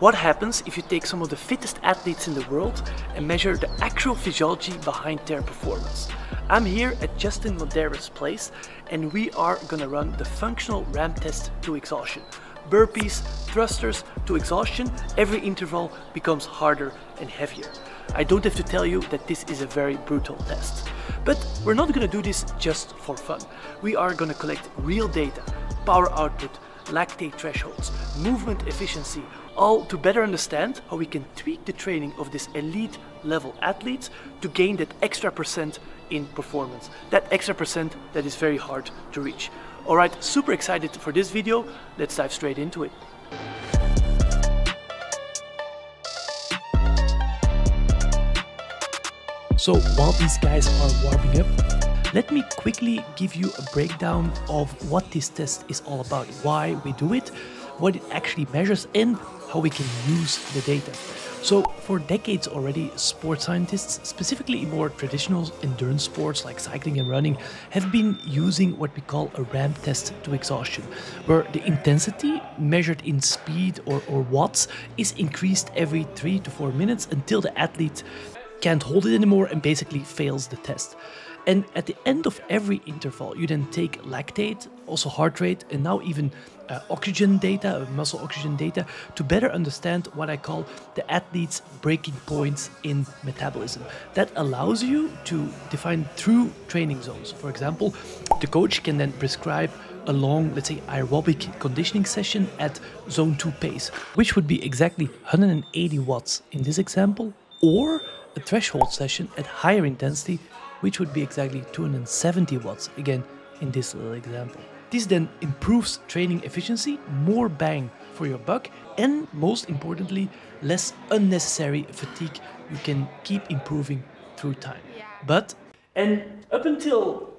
What happens if you take some of the fittest athletes in the world and measure the actual physiology behind their performance? I'm here at Justin Modera's place and we are gonna run the functional ramp test to exhaustion. Burpees, thrusters to exhaustion, every interval becomes harder and heavier. I don't have to tell you that this is a very brutal test. But we're not gonna do this just for fun. We are gonna collect real data, power output, lactate thresholds, movement efficiency, all to better understand how we can tweak the training of these elite level athletes to gain that extra percent in performance. That extra percent that is very hard to reach. Alright, super excited for this video. Let's dive straight into it. So while these guys are warming up, let me quickly give you a breakdown of what this test is all about, why we do it, what it actually measures, and how we can use the data. So for decades already, sports scientists, specifically in more traditional endurance sports like cycling and running, have been using what we call a ramp test to exhaustion, where the intensity measured in speed or watts is increased every 3 to 4 minutes until the athlete can't hold it anymore and basically fails the test. And at the end of every interval, you then take lactate, also heart rate, and now even oxygen data, muscle oxygen data, to better understand what I call the athlete's breaking points in metabolism. That allows you to define true training zones. For example, the coach can then prescribe a long, let's say, aerobic conditioning session at zone 2 pace, which would be exactly 180 watts in this example, or a threshold session at higher intensity, which would be exactly 270 watts, again in this little example. This then improves training efficiency, more bang for your buck, and most importantly, less unnecessary fatigue. You can keep improving through time. And up until,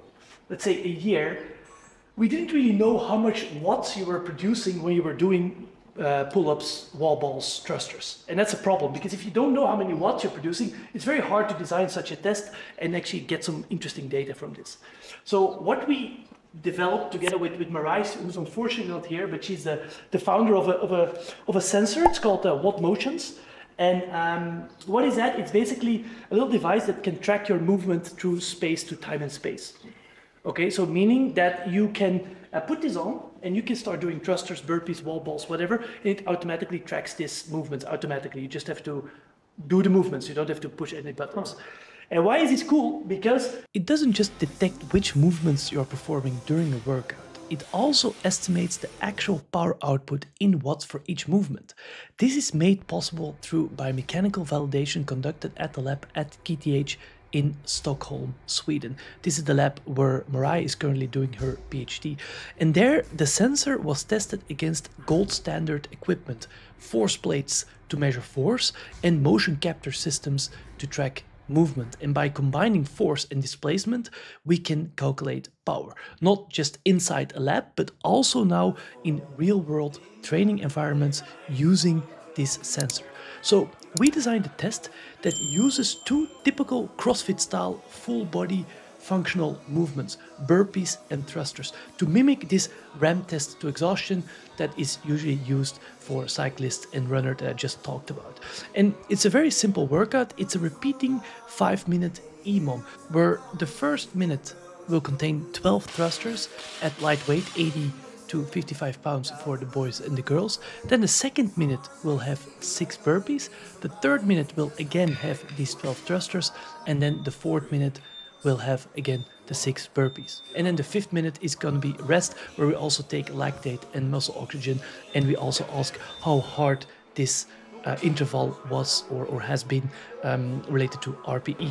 let's say, a year, we didn't really know how much watts you were producing when you were doing pull-ups, wall balls, thrusters. And that's a problem, because if you don't know how many watts you're producing, it's very hard to design such a test and actually get some interesting data from this. So what we developed together with Marai, who's unfortunately not here, but she's the founder of a sensor. It's called wod-science. And what is that? It's basically a little device that can track your movement through space to time and space. Okay, so meaning that you can put this on and you can start doing thrusters, burpees, wall balls, whatever, and it automatically tracks this movement automatically. You just have to do the movements. You don't have to push any buttons. And why is this cool? Because it doesn't just detect which movements you're performing during a workout. It also estimates the actual power output in watts for each movement. This is made possible through biomechanical validation conducted at the lab at KTH in Stockholm, Sweden. This is the lab where Marai is currently doing her PhD. And there, the sensor was tested against gold standard equipment, force plates to measure force, and motion capture systems to track movement. And by combining force and displacement, we can calculate power, not just inside a lab, but also now in real-world training environments using this sensor. So we designed a test that uses two typical CrossFit style full body functional movements, burpees and thrusters, to mimic this ramp test to exhaustion that is usually used for cyclists and runners that I just talked about. And it's a very simple workout. It's a repeating 5-minute EMOM, where the first minute will contain 12 thrusters at lightweight, 80 to 55 pounds for the boys and the girls. Then the second minute will have 6 burpees. The third minute will again have these 12 thrusters. And then the fourth minute will have again the 6 burpees. And then the 5th minute is gonna be rest, where we also take lactate and muscle oxygen. And we also ask how hard this interval was or has been related to RPE.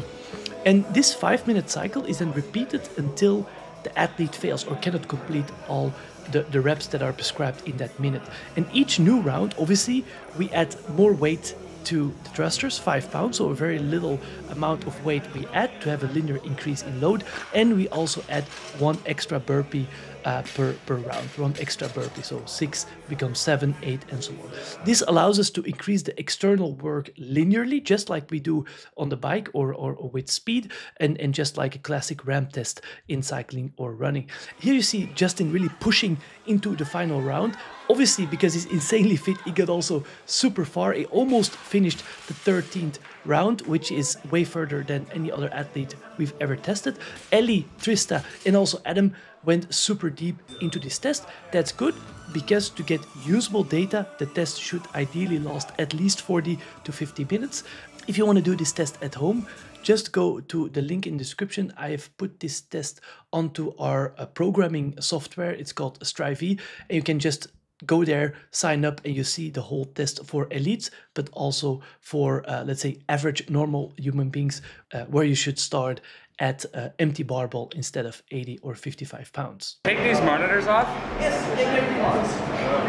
And this 5-minute cycle is then repeated until the athlete fails or cannot complete all the reps that are prescribed in that minute. And each new round, obviously, we add more weight to the thrusters, 5 pounds, so a very little amount of weight we add to have a linear increase in load. And we also add 1 extra burpee per round, one extra burpee. So 6 becomes 7, 8, and so on. This allows us to increase the external work linearly, just like we do on the bike or with speed, and just like a classic ramp test in cycling or running. Here you see Justin really pushing into the final round. Obviously, because he's insanely fit, he got also super far. He almost finished the 13th round, which is way further than any other athlete we've ever tested. Ellie, Trista, and also Adam went super deep into this test. That's good, because to get usable data, the test should ideally last at least 40 to 50 minutes. If you want to do this test at home, just go to the link in the description. I have put this test onto our programming software. It's called Strive, and you can just go there, sign up, and you see the whole test for elites, but also for, let's say, average normal human beings, where you should start at empty barbell instead of 80 or 55 pounds. Take these monitors off? Yes, take everything off.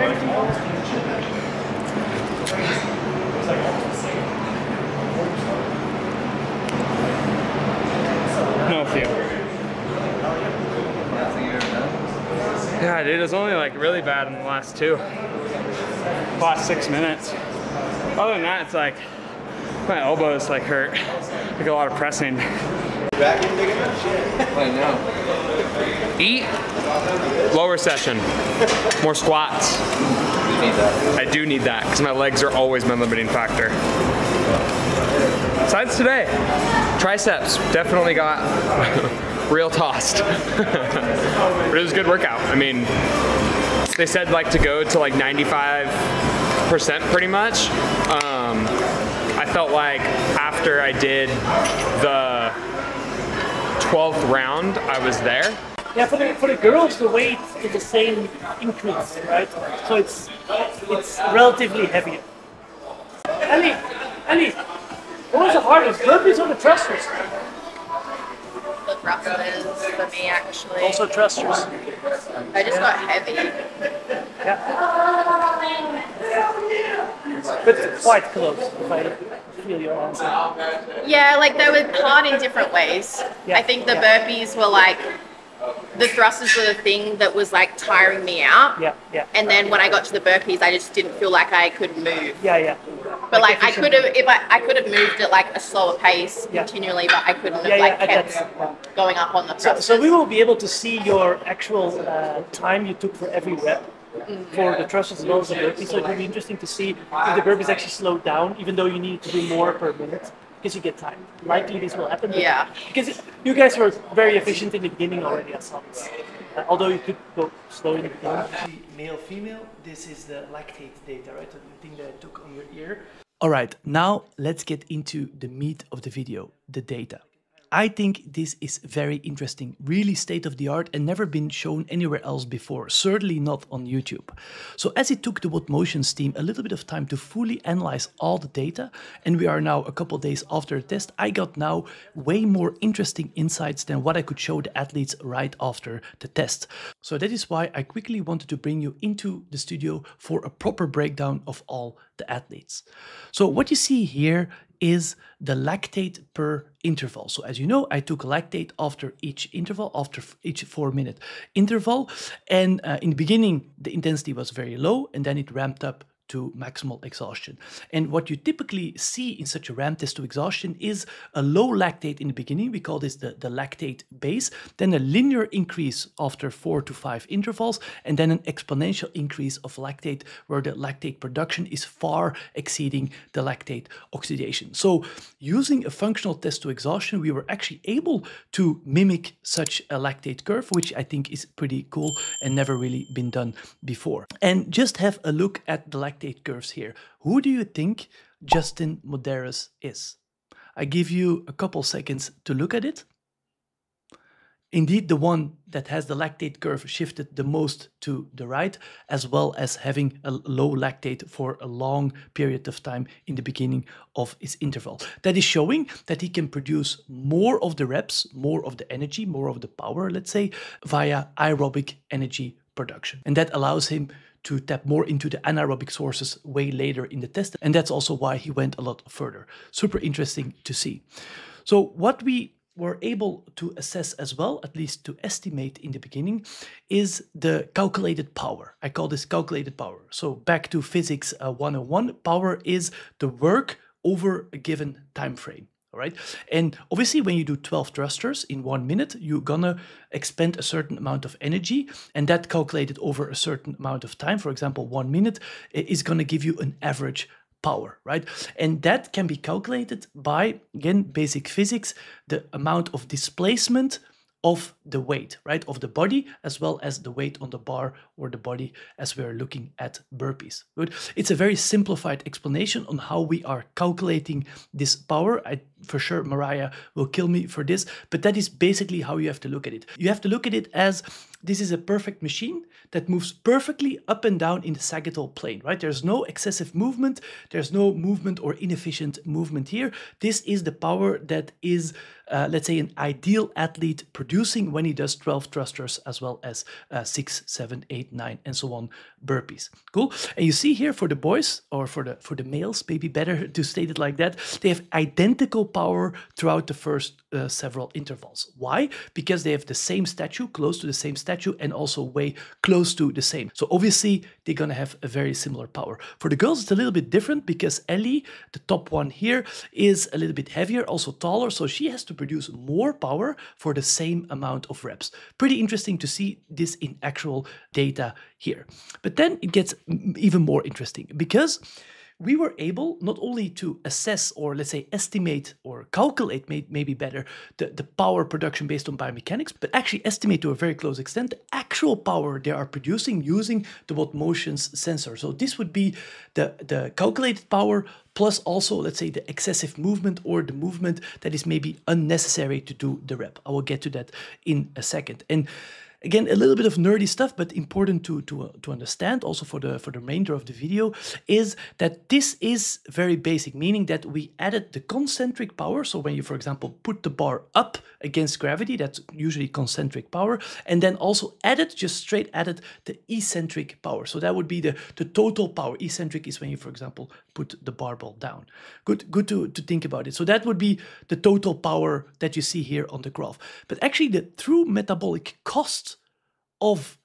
Everything off. No feel. Yeah, dude, it was only like really bad in the last 6 minutes. Other than that, it's like my elbows like hurt. Like a lot of pressing. Back in big enough? Shit. I know. Eat. Lower session. More squats. You need that. I do need that because my legs are always my limiting factor. Besides today, triceps definitely got real tossed. But it was a good workout. I mean, they said like to go to like 95% pretty much. I felt like after I did the 12th round, I was there. Yeah, for the girls, the weight is the same increase, right? So it's relatively heavier. Ellie, what was the hardest, burpees or the thrusters? The thrusters for me, actually. Also thrusters. I just got heavy. Yeah. But quite close, if I feel your answer. Yeah, like they were hard in different ways. Yeah, I think the burpees were like, the thrusters were the thing that was like tiring me out. Yeah, yeah. And then when I got to the burpees, I just didn't feel like I could move. Yeah, yeah. But like I could have, if I could have moved at like a slower pace continually, but I couldn't have like kept going up on the thrusters. So we will be able to see your actual time you took for every rep for the thrusters as well as the burpees. So it will be interesting to see if the burpees actually slowed down, even though you need to do more per minute, because you get time. Likely this will happen. Yeah. Because you guys were very efficient in the beginning already, I saw this. Although you could go slow in the beginning. Male, female, this is the lactate data, right? The thing that I took on your ear. All right, now let's get into the meat of the video, the data. I think this is very interesting, really state of the art and never been shown anywhere else before, certainly not on YouTube. So as it took the wod-motions team a little bit of time to fully analyze all the data, and we are now a couple days after the test, I got now way more interesting insights than what I could show the athletes right after the test. So that is why I quickly wanted to bring you into the studio for a proper breakdown of all the athletes. So what you see here is the lactate per interval. So as you know, I took lactate after each interval, after each 4-minute interval. And in the beginning, the intensity was very low, and then it ramped up to maximal exhaustion. And what you typically see in such a ramp test to exhaustion is a low lactate in the beginning. We call this the lactate base, then a linear increase after 4 to 5 intervals, and then an exponential increase of lactate where the lactate production is far exceeding the lactate oxidation. So using a functional test to exhaustion, we were actually able to mimic such a lactate curve, which I think is pretty cool and never really been done before. And just have a look at the lactate curves here. Who do you think Justin Medeiros is? I give you a couple seconds to look at it. Indeed, the one that has the lactate curve shifted the most to the right, as well as having a low lactate for a long period of time in the beginning of his interval. That is showing that he can produce more of the reps, more of the energy, more of the power, let's say, via aerobic energy production. And that allows him to tap more into the anaerobic sources way later in the test. And that's also why he went a lot further. Super interesting to see. So what we were able to assess as well, at least to estimate in the beginning, is the calculated power. I call this calculated power. So back to physics 101, power is the work over a given time frame. All right. And obviously, when you do 12 thrusters in 1 minute, you're gonna expend a certain amount of energy, and that calculated over a certain amount of time, for example, 1 minute, is gonna give you an average power, right? And that can be calculated by, again, basic physics, the amount of displacement of the weight, right, of the body, as well as the weight on the bar or the body as we're looking at burpees. Good. It's a very simplified explanation on how we are calculating this power. For sure, Mariah will kill me for this, but that is basically how you have to look at it. You have to look at it as this is a perfect machine that moves perfectly up and down in the sagittal plane, right? There's no excessive movement. There's no movement or inefficient movement here. This is the power that is, let's say, an ideal athlete producing when he does 12 thrusters as well as 6, 7, 8, 9, and so on burpees. Cool. And you see here for the boys, or for the males, maybe better to state it like that, they have identical power throughout the first several intervals. Why? Because they have the same statue, close to the same statue, and also weigh close to the same. So obviously they're gonna have a very similar power. For the girls, it's a little bit different because Ellie, the top one here, is a little bit heavier, also taller, so she has to produce more power for the same amount of reps. Pretty interesting to see this in actual data here. But then it gets even more interesting because we were able not only to assess, or let's say estimate or calculate, maybe better, the power production based on biomechanics, but actually estimate to a very close extent the actual power they are producing using the wod-motions sensor. So this would be the calculated power plus also, let's say, the excessive movement or the movement that is maybe unnecessary to do the rep. I will get to that in a second. And again, a little bit of nerdy stuff, but important to understand also for the remainder of the video, is that this is very basic, meaning that we added the concentric power. So when you, for example, put the bar up against gravity, that's usually concentric power, and then also just straight added the eccentric power. So that would be the total power. Eccentric is when you, for example, put the barbell down. Good to think about it. So that would be the total power that you see here on the graph. But actually the true metabolic cost of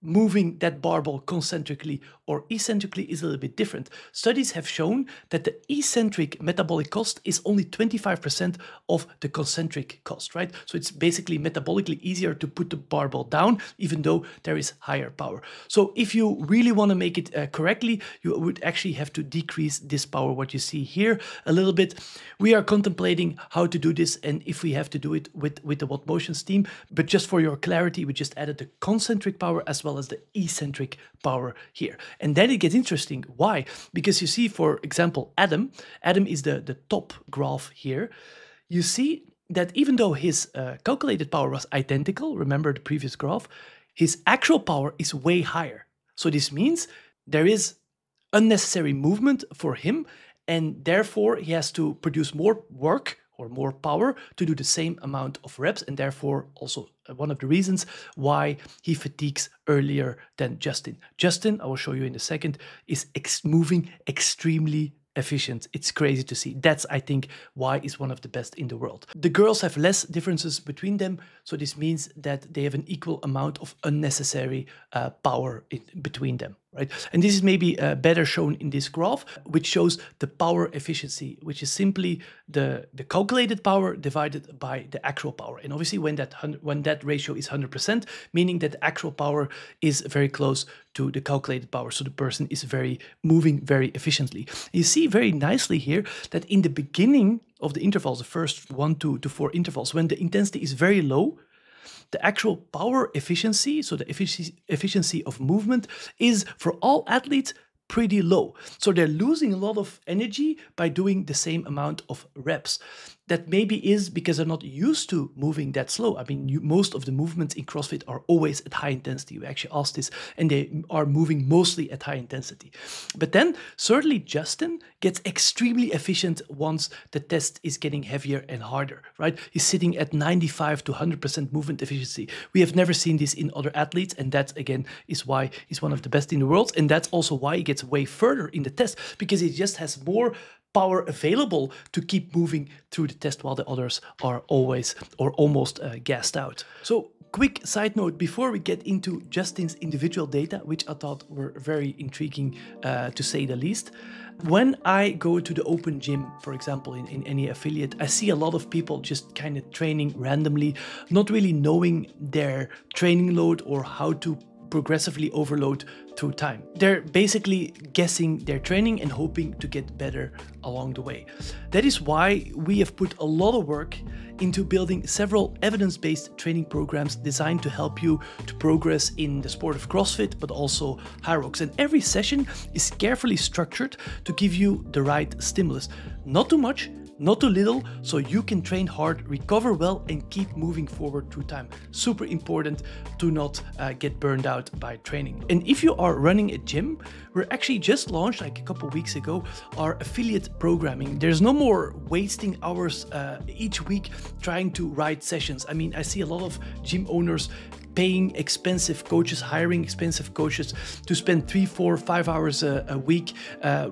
moving that barbell concentrically or eccentrically is a little bit different. Studies have shown that the eccentric metabolic cost is only 25% of the concentric cost, right? So it's basically metabolically easier to put the barbell down, even though there is higher power. So if you really want to make it correctly, you would actually have to decrease this power, what you see here, a little bit. We are contemplating how to do this and if we have to do it with the wod-motions team. But just for your clarity, we just added the concentric power as well as the eccentric power here. And then it gets interesting. Why? Because you see, for example, Adam is the top graph here. You see that even though his calculated power was identical, remember the previous graph, his actual power is way higher. So this means there is unnecessary movement for him, and therefore he has to produce more work or more power to do the same amount of reps, and therefore also one of the reasons why he fatigues earlier than Justin. Justin, I will show you in a second, is moving extremely efficient. It's crazy to see. That's, I think, why he's one of the best in the world. The girls have less differences between them, so this means that they have an equal amount of unnecessary power between them, right? And this is maybe better shown in this graph, which shows the power efficiency, which is simply the calculated power divided by the actual power. And obviously when that ratio is 100%, meaning that the actual power is very close to the calculated power. So the person is moving very efficiently. You see very nicely here that in the beginning of the intervals, the first 1 to 4 intervals, when the intensity is very low, the actual power efficiency, so the efficiency of movement, is for all athletes pretty low. So they're losing a lot of energy by doing the same amount of reps. That maybe is because they're not used to moving that slow. I mean, most of the movements in CrossFit are always at high intensity. We actually asked this, and they are moving mostly at high intensity. But then certainly Justin gets extremely efficient once the test is getting heavier and harder, right? He's sitting at 95 to 100% movement efficiency. We have never seen this in other athletes, and that again is why he's one of the best in the world. And that's also why he gets way further in the test, because he just has more power available to keep moving through the test while the others are always or almost gassed out. So quick side note before we get into Justin's individual data, which I thought were very intriguing to say the least. When I go to the open gym, for example, in any affiliate, I see a lot of people just kind of training randomly, not really knowing their training load or how to progressively overload through time. They're basically guessing their training and hoping to get better along the way. That is why we have put a lot of work into building several evidence-based training programs designed to help you to progress in the sport of CrossFit, but also Hyrox. And every session is carefully structured to give you the right stimulus. Not too much, not too little, so you can train hard, recover well, and keep moving forward through time. Super important to not get burned out by training. And if you are running a gym, we're actually just launched like a couple weeks ago our affiliate programming. There's no more wasting hours each week trying to write sessions. I mean, I see a lot of gym owners paying expensive coaches, hiring expensive coaches to spend 3, 4, 5 hours a week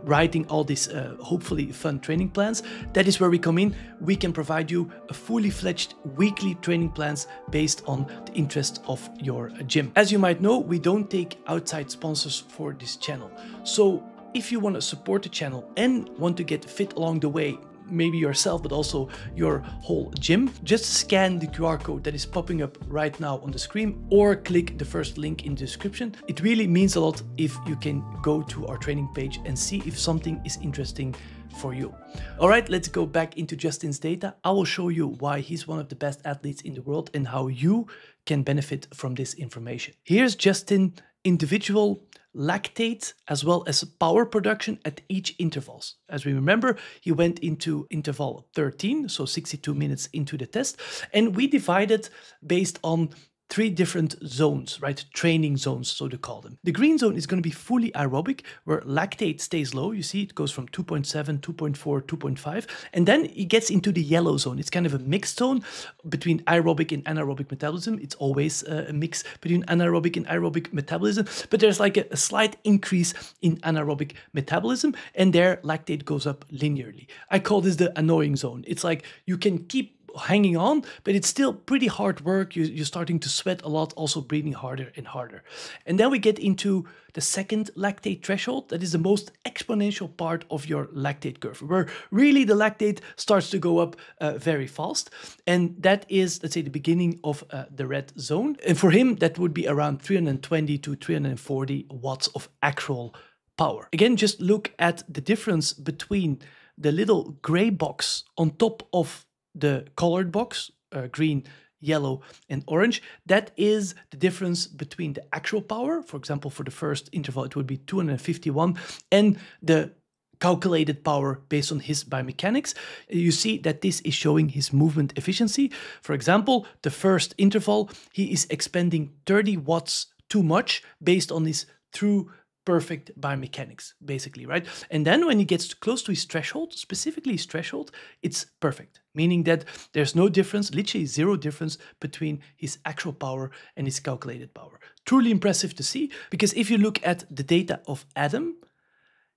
writing all these hopefully fun training plans. That is where we come in. We can provide you a fully fledged weekly training plans based on the interest of your gym. As you might know, we don't take outside sponsors for this channel. So if you want to support the channel and want to get fit along the way, maybe yourself, but also your whole gym, just scan the QR code that is popping up right now on the screen or click the first link in the description. It really means a lot if you can go to our training page and see if something is interesting for you. All right, let's go back into Justin's data. I will show you why he's one of the best athletes in the world and how you can benefit from this information. Here's Justin individual lactate as well as power production at each intervals. As we remember, he went into interval 13, so 62 minutes into the test, and we divided based on 3 different zones, right? Training zones, so to call them. The green zone is going to be fully aerobic, where lactate stays low. You see, it goes from 2.7, 2.4, 2.5, and then it gets into the yellow zone. It's kind of a mixed zone between aerobic and anaerobic metabolism. It's always a mix between anaerobic and aerobic metabolism, but there's like a slight increase in anaerobic metabolism, and there lactate goes up linearly. I call this the annoying zone. It's like you can keep hanging on, but it's still pretty hard work. You're starting to sweat a lot, also breathing harder and harder. And then we get into the second lactate threshold. That is the most exponential part of your lactate curve, where really the lactate starts to go up very fast. And that is, let's say, the beginning of the red zone. And for him, that would be around 320 to 340 watts of actual power. Again, just look at the difference between the little gray box on top of the colored box, green, yellow, and orange. That is the difference between the actual power. For example, for the first interval, it would be 251, and the calculated power based on his biomechanics. You see that this is showing his movement efficiency. For example, the first interval, he is expending 30 watts too much based on his true perfect biomechanics, basically, right? And then when he gets close to his threshold, specifically his threshold, it's perfect, meaning that there's no difference, literally zero difference between his actual power and his calculated power. Truly impressive to see, because if you look at the data of Adam,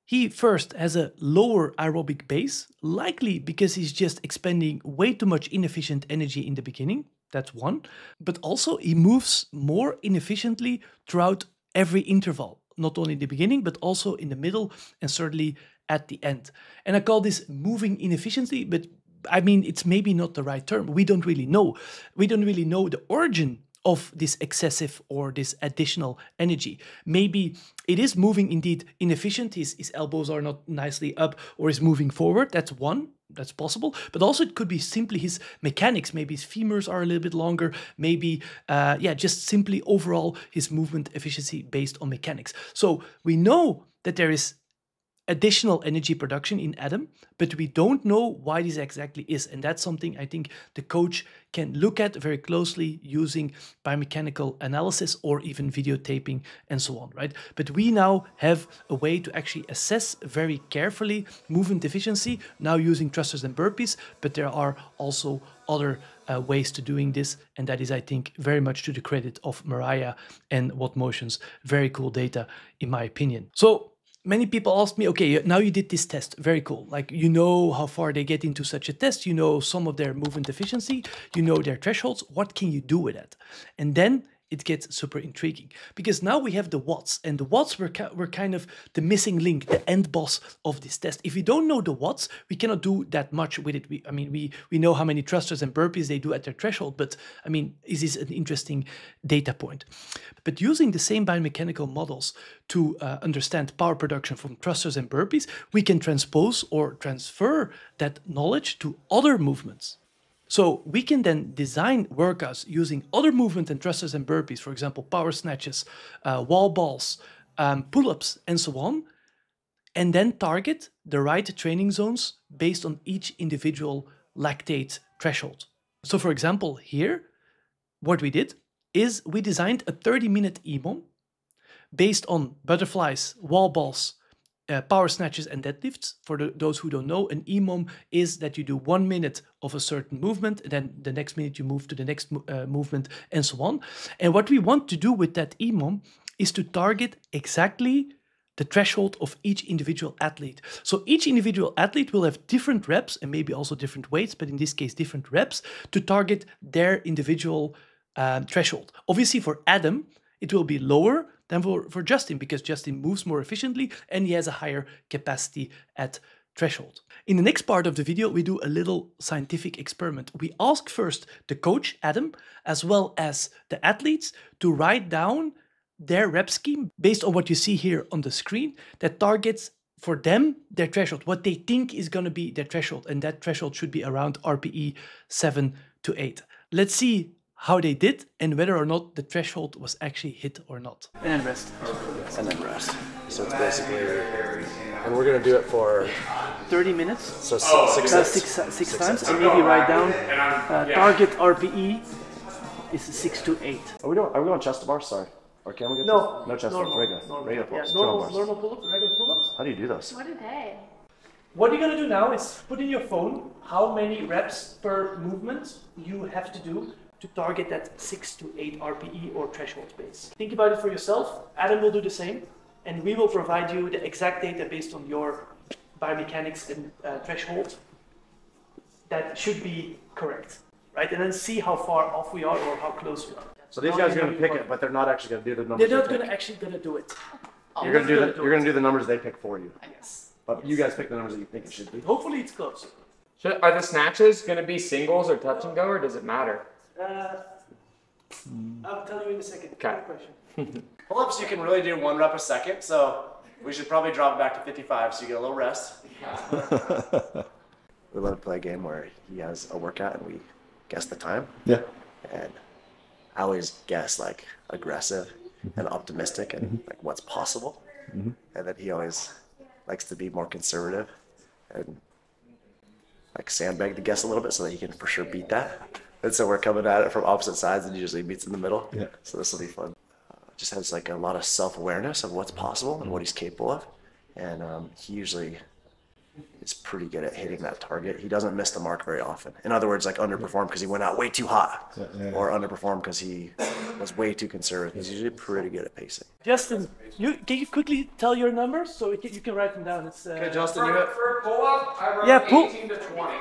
he first has a lower aerobic base, likely because he's just expending way too much inefficient energy in the beginning. That's one. But also he moves more inefficiently throughout every interval. Not only in the beginning, but also in the middle and certainly at the end. And I call this moving inefficiently, but I mean, it's maybe not the right term. We don't really know. We don't really know the origin of this excessive or this additional energy. Maybe it is moving indeed inefficient. His elbows are not nicely up or is moving forward. That's one. That's possible, but also it could be simply his mechanics. Maybe his femurs are a little bit longer. Maybe, just simply overall his movement efficiency based on mechanics. So we know that there is additional energy production in Adam, but we don't know why this exactly is. And that's something I think the coach can look at very closely using biomechanical analysis or even videotaping and so on, right? But we now have a way to actually assess very carefully movement efficiency, now using thrusters and burpees, but there are also other ways to doing this. And that is, I think, very much to the credit of Mariah and wod-motion's very cool data, in my opinion. So many people ask me, okay, now you did this test, very cool. Like, you know how far they get into such a test, you know some of their movement efficiency, you know their thresholds, what can you do with that? And then it gets super intriguing because now we have the WODs, and the WODs were kind of the missing link, the end boss of this test. If we don't know the WODs, we cannot do that much with it. We know how many thrusters and burpees they do at their threshold, but I mean, is this an interesting data point? But using the same biomechanical models to understand power production from thrusters and burpees, we can transpose or transfer that knowledge to other movements. So we can then design workouts using other movement and thrusters and burpees, for example, power snatches, wall balls, pull-ups, and so on, and then target the right training zones based on each individual lactate threshold. So for example, here, what we did is we designed a 30-minute EMOM based on butterflies, wall balls, power snatches and deadlifts. For those who don't know, an EMOM is that you do 1 minute of a certain movement, and then the next minute you move to the next movement, and so on. And what we want to do with that EMOM is to target exactly the threshold of each individual athlete. So each individual athlete will have different reps and maybe also different weights, but in this case, different reps to target their individual threshold. Obviously for Adam, it will be lower than for Justin, because Justin moves more efficiently and he has a higher capacity at threshold. In the next part of the video, we do a little scientific experiment. We ask first the coach, Adam, as well as the athletes to write down their rep scheme based on what you see here on the screen that targets for them their threshold, what they think is going to be their threshold, and that threshold should be around RPE 7 to 8. Let's see how they did and whether or not the threshold was actually hit or not. And then rest. And then rest. So it's basically, and we're gonna do it for 30 minutes. So six times, and maybe write down target RPE is 6 to 8. Are we going chest to bar? Sorry. Or can we get no chest to bar? Regular pull-ups. Yeah, normal pull-ups, regular pull-ups. How do you do those? What a day. What you're gonna do now is put in your phone how many reps per movement you have to do to target that 6 to 8 RPE or threshold base. Think about it for yourself. Adam will do the same, and we will provide you the exact data based on your biomechanics and threshold that should be correct, right? And then see how far off we are or how close we are. So these guys are going to pick it, but they're not actually going to do the numbers. They're not going to actually do it. You're going to do the numbers they pick for you. I guess. But you guys pick the numbers that you think it should be. Hopefully it's close. Are the snatches going to be singles or touch and go, or does it matter? I'll tell you in a second. Okay. Good question. Pull-ups, you can really do 1 rep a second, so we should probably drop it back to 55 so you get a little rest. We love to play a game where he has a workout and we guess the time. Yeah. And I always guess like aggressive and optimistic and like what's possible. And then he always likes to be more conservative and like sandbag the guess a little bit so that he can for sure beat that. And so we're coming at it from opposite sides and usually meets in the middle. Yeah. So this will be fun. Just has like a lot of self-awareness of what's possible and what he's capable of. And he usually is pretty good at hitting that target. He doesn't miss the mark very often. In other words, like underperformed because he went out way too hot, or underperformed because he was way too conservative. He's usually pretty good at pacing. Justin, can you quickly tell your numbers so you can write them down? It's, Okay, Justin, you have... For pull-up, I wrote 18 to 20.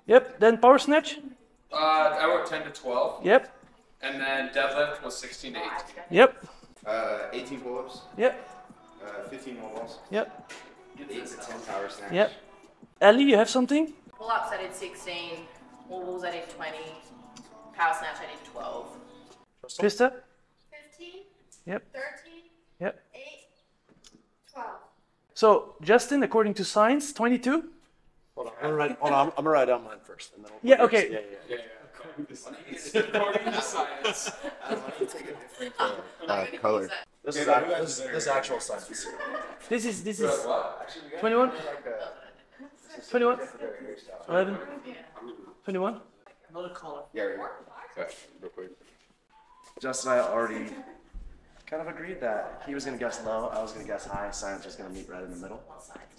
Yep, then power snatch? I wrote 10 to 12. Yep. And then deadlift was 16 to 18. Yep. 18 pull-ups. Yep. 15 wall balls. Yep. 8 to 10 power snatch. Yep. Ellie, you have something? Pull-ups I did 16, wall-balls I did 20, power snatch I did 12. Krista? 15, Yep. 13, Yep. 8, 12. So, Justin, according to science, 22? Hold on, I'm gonna write down mine first. And then we'll Yeah, okay. Yeah. According to science. Color. This is actual science. This is 21? 21? 11? 21? Another color. Justin and I already kind of agreed that he was going to guess low, I was going to guess high, science was going to meet right in the middle.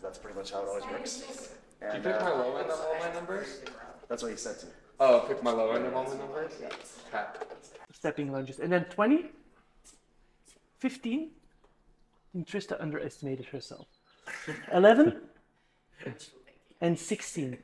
That's pretty much how it always works. And, You pick my low end of all my numbers? that's what he said to me. Oh, pick my low end of all my numbers? Yeah. Okay. Stepping lunges. And then 20? 15? I think Trista underestimated herself. 11 and 16.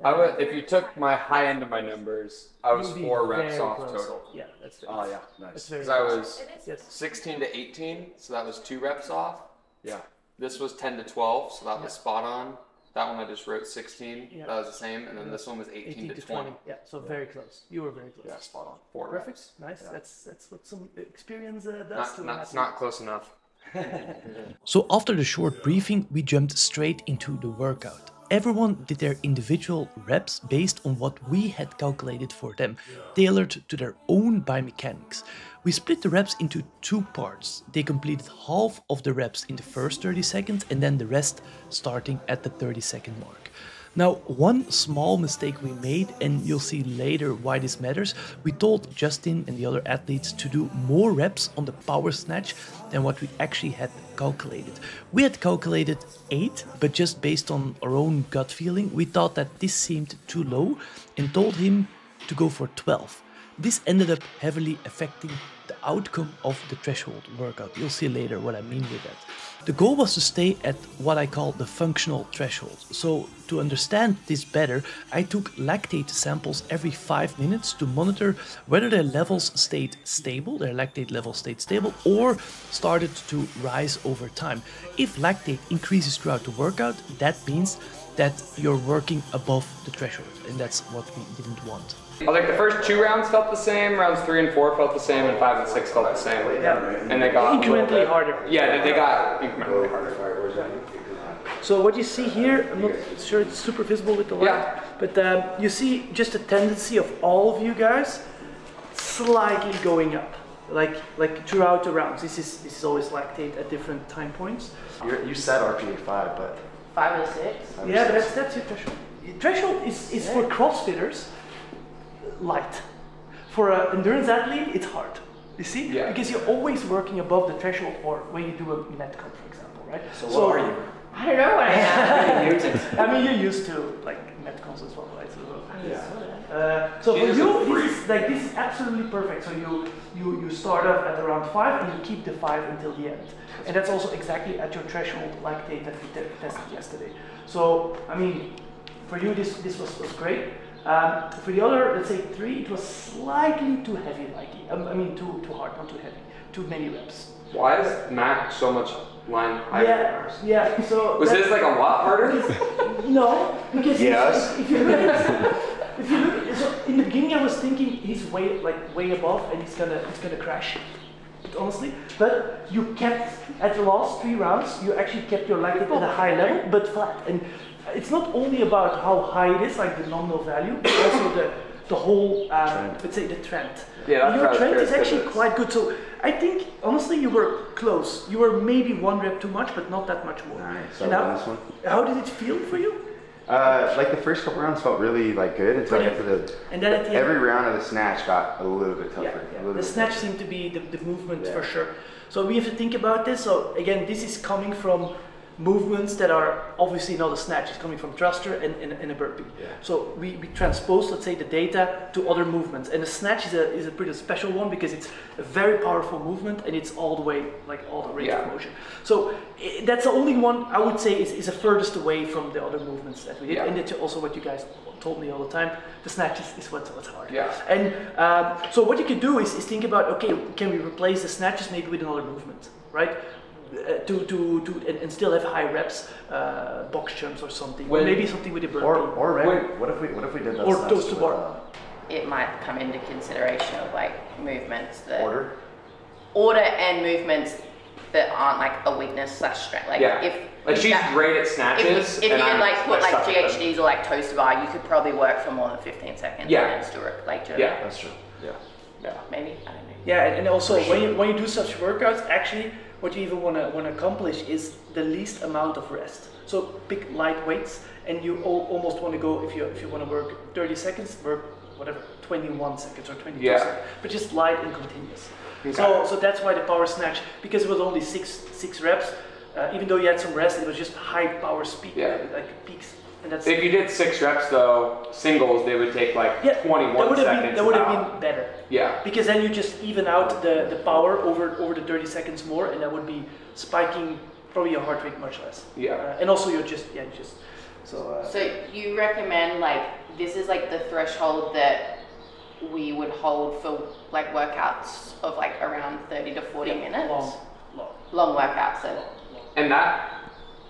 If you took my high end of my numbers, I was 4 reps off total. Yeah, that's very Oh close. yeah, nice. That's very Because I close. was Yes. 16 to 18, so that was 2 reps off. Yeah. This was 10 to 12, so that was spot on. That one I just wrote 16, Yeah. that was the same. And then this one was 18 to 20. Yeah, so very close. You were very close. Yeah, spot on. 4 Perfect. reps. Nice. That's what some experience does. It's not close enough. So after the short briefing, we jumped straight into the workout. Everyone did their individual reps based on what we had calculated for them, tailored to their own biomechanics. We split the reps into 2 parts. They completed half of the reps in the first 30 seconds and then the rest starting at the 30-second mark. Now, one small mistake we made, and you'll see later why this matters, we told Justin and the other athletes to do more reps on the power snatch than what we actually had calculated. We had calculated 8, but just based on our own gut feeling, we thought that this seemed too low and told him to go for 12. This ended up heavily affecting the outcome of the threshold workout. You'll see later what I mean with that. The goal was to stay at what I call the functional threshold. So to understand this better, I took lactate samples every 5 minutes to monitor whether their levels stayed stable, their lactate level stayed stable, or started to rise over time. If lactate increases throughout the workout, that means that you're working above the threshold, and that's what we didn't want. Like the first 2 rounds felt the same, rounds 3 and 4 felt the same, and 5 and 6 felt the same. Yeah. And they got Incrementally harder. Yeah, they got incrementally harder. So what you see here, I'm not sure it's super visible with the light, but you see just a tendency of all of you guys slightly going up, like throughout the rounds. This is always lactate at different time points. You said RPE 5, but 5 or 6. Yeah, but that's your threshold. Threshold is for CrossFitters light. For an endurance athlete, it's hard. You see? Yeah. Because you're always working above the threshold, or when you do a metcon, for example, right? so what are you? I don't know what I am. I mean, you're used to like metcons as well, right? So for you, this is absolutely perfect. So you start off at around 5 and you keep the 5 until the end, and that's also exactly at your threshold lactate that we tested yesterday. So I mean, for you this was great. For the other, let's say 3, it was slightly too heavy, I mean too hard, not too heavy, too many reps. Why is Mac so much line higher than ours? Yeah. So was this like a lot harder? No, because Yes. if you look, so in the beginning I was thinking he's way above and he's gonna crash, honestly. But you kept at the last 3 rounds, you actually kept your lactate at a high level, but flat. And it's not only about how high it is, like the nominal value, but also the whole, let's say the trend. Yeah, your trend is actually quite good. So I think honestly you were close. You were maybe 1 rep too much, but not that much more. Nice. And So this one. how did it feel for you? Like the first couple rounds felt really good until I got to the. And then at the end, every round of the snatch got a little bit tougher. yeah. A little The bit snatch tougher. seemed to be the movement for sure. So we have to think about this. So again, this is coming from movements that are obviously not a snatch. It's coming from thruster and a burpee. Yeah. So we transpose, let's say, the data to other movements. And the snatch is a pretty special one because it's a very powerful movement and it's all the way, like all the range of motion. So that's the only one I would say is the furthest away from the other movements that we did. And that's also what you guys told me all the time. The snatch is what's hard. Yeah. And so what you could do is think about, okay, can we replace the snatches maybe with another movement, right? And still have high reps, box jumps or something, or maybe something with a burpee. Or maybe, what if we did that? Or toes to bar. It might come into consideration of like movements that order and movements that aren't like a weakness / strength. Like if she's great at snatches. If you could like put like GHDs or like toes to bar, you could probably work for more than 15 seconds. And still like do it. Yeah, that's true. Yeah. Maybe, I don't know. Yeah, and also when you do such workouts, actually what you even want to accomplish is the least amount of rest. So pick light weights, and you almost want to go, if you want to work 30 seconds, work whatever 21 seconds or 22 seconds, but just light and continuous. Okay. So that's why the power snatch, because it was only six reps, even though you had some rest, it was just high power speed, like peaks. And that's if you did 6 reps though, singles, they would take like 21 seconds. That would have been better. Yeah. Because then you just even out the power over the 30 seconds more, and that would be spiking probably your heart rate much less. Yeah. And also you're just so. So you recommend like this is like the threshold that we would hold for like workouts of like around 30 to 40 minutes. Long workouts. So. And that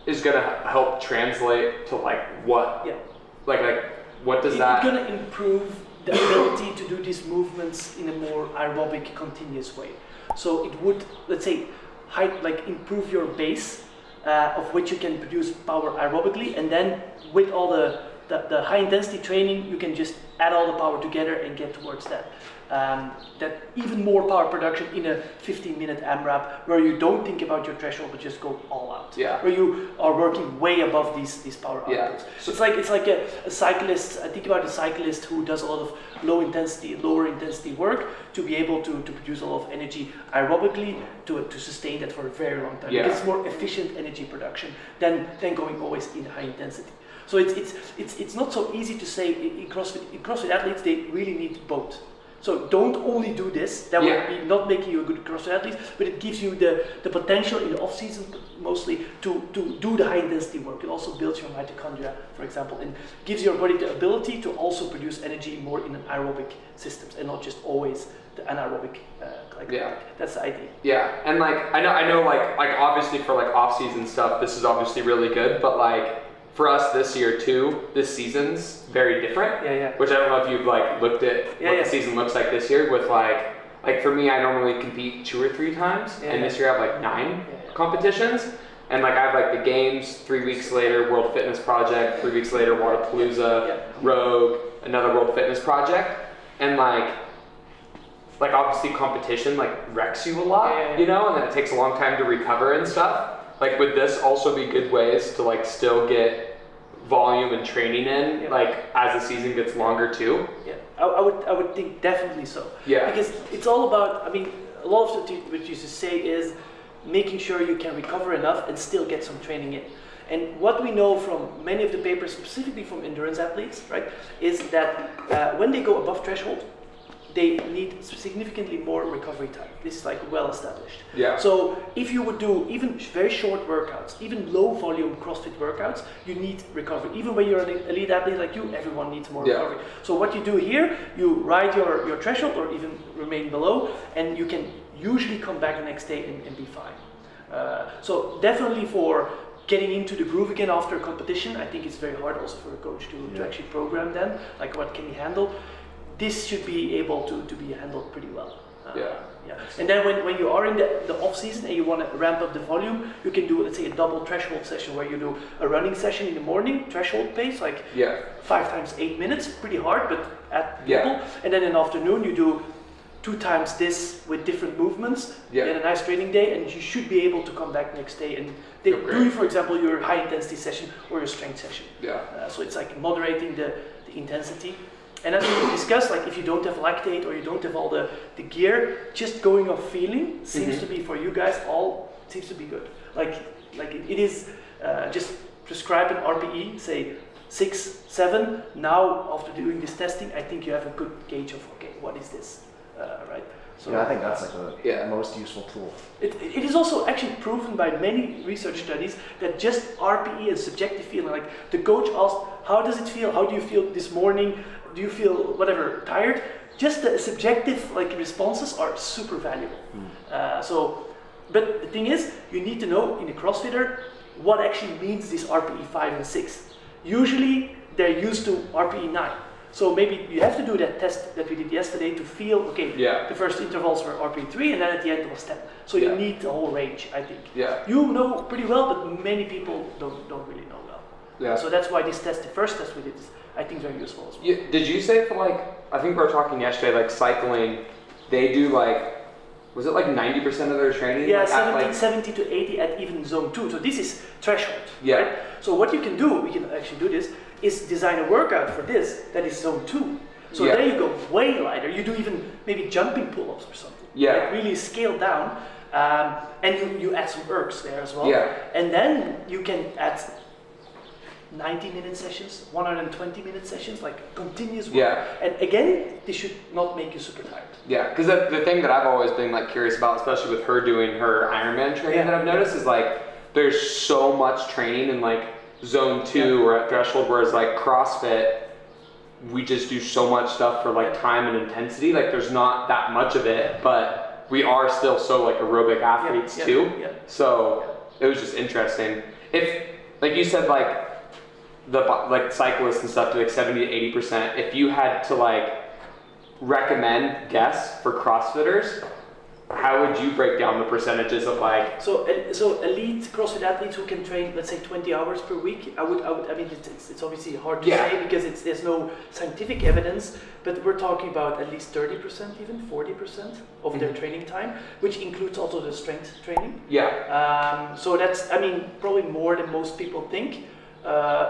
is gonna help translate to like what? Yeah. Like what does that? It's gonna improve the ability to do these movements in a more aerobic, continuous way. So it would, let's say, improve your base, of which you can produce power aerobically, and then with all the high intensity training, you can just add all the power together and get towards that. That even more power production in a 15-minute AMRAP, where you don't think about your threshold but just go all out. Yeah. Where you are working way above these power outputs. So it's like a cyclist. I think about a cyclist who does a lot of lower intensity work to be able to produce a lot of energy aerobically to sustain that for a very long time. Yeah. Because it's more efficient energy production than going always in high intensity. So it's not so easy to say in CrossFit athletes, they really need both. So don't only do this, that would be not making you a good CrossFit athlete, but it gives you the potential in the off season mostly to do the high intensity work. It also builds your mitochondria, for example, and gives your body the ability to also produce energy more in an aerobic systems and not just always the anaerobic. That's the idea. Yeah, and like I know like obviously for like off season stuff, this is obviously really good, but like for us this year too, this season's very different. Which I don't know if you've like looked at what the season looks like this year with like for me, I normally compete 2 or 3 times, and this year I have like 9 competitions, and like I have like the games, 3 weeks later World Fitness Project, 3 weeks later Waterpalooza, Rogue, another World Fitness Project, and like obviously competition like wrecks you a lot, you know, and then it takes a long time to recover and stuff. Like would this also be good ways to like still get volume and training in like as the season gets longer too? Yeah, I would think definitely so. Yeah. Because it's all about, I mean, a lot of what you used to say is making sure you can recover enough and still get some training in. And what we know from many of the papers, specifically from endurance athletes, right, is that when they go above threshold, they need significantly more recovery time. This is like well established. Yeah. So if you would do even very short workouts, even low volume CrossFit workouts, you need recovery. Even when you're an elite athlete like you, everyone needs more recovery. So what you do here, you ride your threshold or even remain below, and you can usually come back the next day and be fine. So definitely for getting into the groove again after a competition, I think it's very hard also for a coach to actually program them, like what can he handle. This should be able to be handled pretty well. And then when you are in the off season and you want to ramp up the volume, you can do, let's say, a double threshold session where you do a running session in the morning, threshold pace, like 5 times 8 minutes, pretty hard, but at people. And then in the afternoon you do 2 times this with different movements. You get a nice training day, and you should be able to come back next day and do, for example, your high intensity session or your strength session. So it's like moderating the intensity. And as we discussed, like if you don't have lactate or you don't have all the gear, just going off feeling seems to be, for you guys, all seems to be good. Like it is just prescribe an RPE, say 6, 7. Now after doing this testing, I think you have a good gauge of, okay, what is this, right? So I think that's like the most useful tool. It is also actually proven by many research studies that just RPE and subjective feeling, like the coach asked, how does it feel? How do you feel this morning? Do you feel whatever, tired? Just the subjective responses are super valuable. But the thing is, you need to know in a CrossFitter what actually means this RPE 5 and 6. Usually they're used to RPE 9. So maybe you have to do that test that we did yesterday to feel, okay, the first intervals were RPE 3 and then at the end it was 10. So you need the whole range, I think. You know pretty well, but many people don't really know well. So that's why this test, the first test we did, is I think very useful as well. Did you say for like, I think we were talking yesterday, like cycling, they do like, was it like 90% of their training? Yeah, like 70 to 80 at even zone 2. So this is threshold. Yeah. Right? So what you can do, we can actually do this, is design a workout for this that is zone 2. So there you go way lighter. You do even maybe jumping pull-ups or something. Like really scale down. And you add some ergs there as well. And then you can add 90-minute sessions, 120-minute sessions, like continuous work. And again, this should not make you super tired. Yeah, because the thing that I've always been like curious about, especially with her doing her Ironman training that I've noticed, is like there's so much training in like zone 2 or at threshold, whereas like CrossFit, we just do so much stuff for like time and intensity. Like there's not that much of it, but we are still so like aerobic athletes too. So it was just interesting. If, like you said, like the like cyclists and stuff do like 70 to 80%. If you had to like recommend guess for CrossFitters, how would you break down the percentages of like? So elite CrossFit athletes who can train, let's say 20 hours per week, I mean, it's obviously hard to say because there's no scientific evidence, but we're talking about at least 30%, even 40% of their training time, which includes also the strength training. So that's, I mean, probably more than most people think.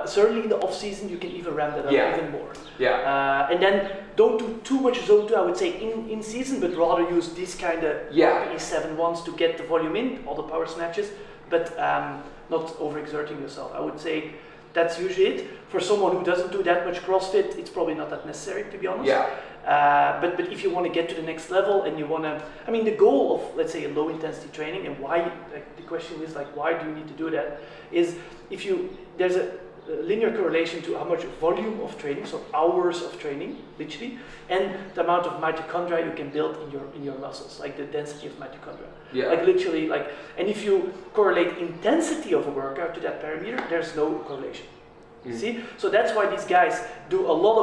Certainly in the off season, you can even ramp that up even more. And then don't do too much zone 2, I would say, in season, but rather use these kind of RPE7 ones to get the volume in, all the power snatches, but not overexerting yourself. I would say that's usually it. For someone who doesn't do that much CrossFit, it's probably not that necessary, to be honest. But if you want to get to the next level and you want to, I mean, the goal of, let's say, a low intensity training, and why, like, the question is like, why do you need to do that, is if you, there's a linear correlation to how much volume of training, so hours of training, literally, and the amount of mitochondria you can build in your muscles, like the density of mitochondria. Like literally, like, and if you correlate intensity of a workout to that parameter, there's no correlation. See? So that's why these guys do a lot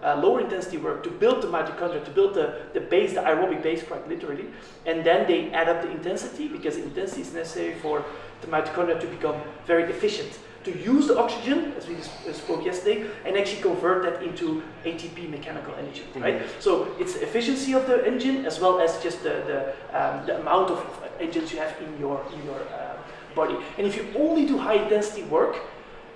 of lower intensity work to build the mitochondria, to build the base, the aerobic base, quite literally, and then they add up the intensity, because intensity is necessary for the mitochondria to become very efficient, to use the oxygen, as we spoke yesterday, and actually convert that into ATP, mechanical energy, right? So it's the efficiency of the engine as well as just the amount of engines you have in your body. And if you only do high intensity work,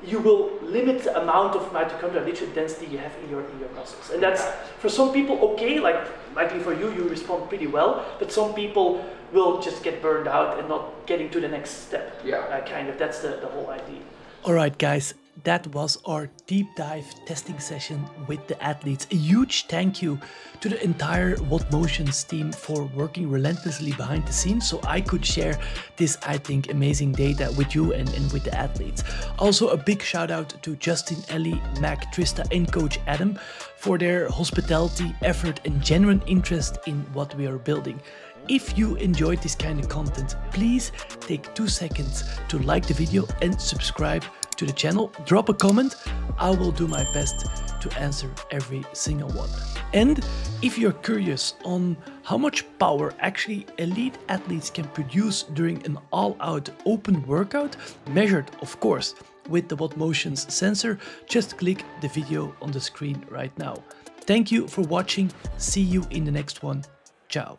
you will limit the amount of mitochondrial literally density you have in your muscles. And that's, for some people, okay, like likely for you, you respond pretty well, but some people will just get burned out and not getting to the next step. Kind of, that's the whole idea. All right, guys, that was our deep dive testing session with the athletes. A huge thank you to the entire wod-motions team for working relentlessly behind the scenes so I could share this, I think, amazing data with you and with the athletes. Also, a big shout out to Justin, Ellie, Mac, Trista and Coach Adam for their hospitality, effort and genuine interest in what we are building. If you enjoyed this kind of content, please take 2 seconds to like the video and subscribe to the channel. Drop a comment. I will do my best to answer every single one. And if you're curious on how much power actually elite athletes can produce during an all-out open workout, measured of course with the wod-motions sensor, just click the video on the screen right now. Thank you for watching. See you in the next one. Ciao.